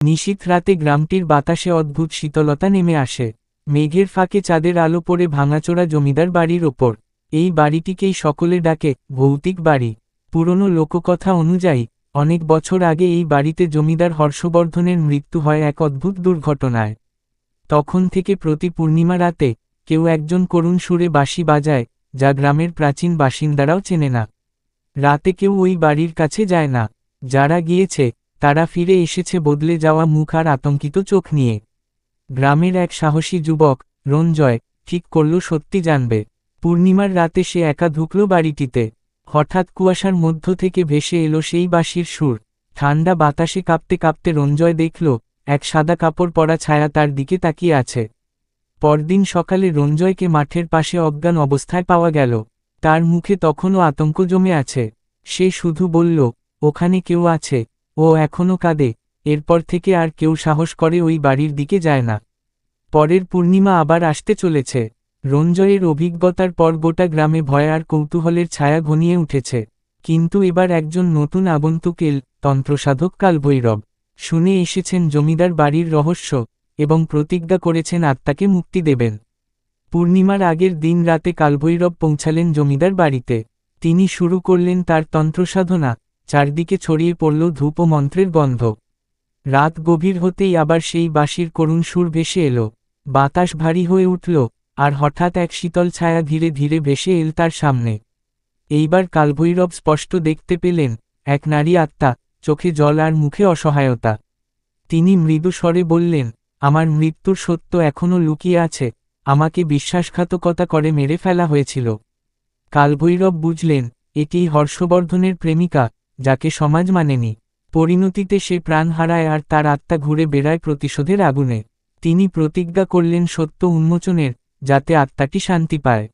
নিশীথ রাতে গ্রামটির বাতাসে অদ্ভুত শীতলতা নেমে আসে। মেঘের ফাঁকে চাঁদের আলো পড়ে ভাঙাচোরা জমিদার বাড়ির ওপর। এই বাড়িটিকেই সকলে ডাকে ভৌতিক বাড়ি। পুরনো লোককথা অনুযায়ী অনেক বছর আগে এই বাড়িতে জমিদার হর্ষবর্ধনের মৃত্যু হয় এক অদ্ভুত দুর্ঘটনায়। তখন থেকে প্রতি পূর্ণিমা রাতে কেউ একজন করুণ সুরে বাঁশি বাজায়, যা গ্রামের প্রাচীন বাসিন্দারাও চেনে না। রাতে কেউ ওই বাড়ির কাছে যায় না। যারা গিয়েছে তারা ফিরে এসেছে বদলে যাওয়া মুখ আর আতঙ্কিত চোখ নিয়ে। গ্রামের এক সাহসী যুবক রঞ্জয় ঠিক করল সত্যি জানবে। পূর্ণিমার রাতে সে একা ঢুকল বাড়িটিতে। হঠাৎ কুয়াশার মধ্য থেকে ভেসে এলো সেই বাঁশির সুর। ঠান্ডা বাতাসে কাঁপতে কাঁপতে রঞ্জয় দেখল এক সাদা কাপড় পরা ছায়া তার দিকে তাকিয়ে আছে। পরদিন সকালে রঞ্জয়কে মাঠের পাশে অজ্ঞান অবস্থায় পাওয়া গেল। তার মুখে তখনও আতঙ্ক জমে আছে। সে শুধু বলল, ওখানে কেউ আছে। ও এখনও কাঁদে। এরপর থেকে আর কেউ সাহস করে ওই বাড়ির দিকে যায় না। পরের পূর্ণিমা আবার আসতে চলেছে। রঞ্জয়ের অভিজ্ঞতার পর গোটা গ্রামে ভয় আর কৌতূহলের ছায়া ঘনিয়ে উঠেছে। কিন্তু এবার একজন নতুন আগন্তুক এল, তন্ত্রসাধক কালভৈরব। শুনে এসেছেন জমিদার বাড়ির রহস্য এবং প্রতিজ্ঞা করেছেন আত্মাকে মুক্তি দেবেন। পূর্ণিমার আগের দিন রাতে কালভৈরব পৌঁছালেন জমিদার বাড়িতে। তিনি শুরু করলেন তার তন্ত্রসাধনা। চারদিকে ছড়িয়ে পড়ল ধূপ ও মন্ত্রের গন্ধ। রাত গভীর হতেই আবার সেই বাঁশির করুণ সুর ভেসে এলো। বাতাস ভারী হয়ে উঠল, আর হঠাৎ এক শীতল ছায়া ধীরে ধীরে ভেসে এল তার সামনে। এইবার কালভৈরব স্পষ্ট দেখতে পেলেন এক নারী আত্মা, চোখে জল আর মুখে অসহায়তা। তিনি মৃদু স্বরে বললেন, আমার মৃত্যুর সত্য এখনও লুকিয়ে আছে। আমাকে বিশ্বাসঘাতকতা করে মেরে ফেলা হয়েছিল। কালভৈরব বুঝলেন এটিই হর্ষবর্ধনের প্রেমিকা, যাকে সমাজ মানেনি। পরিণতিতে সে প্রাণ হারায় আর তার আত্মা ঘুরে বেড়ায় প্রতিশোধের আগুনে। তিনি প্রতিজ্ঞা করলেন সত্য উন্মোচনের, যাতে আত্মাটি শান্তি পায়।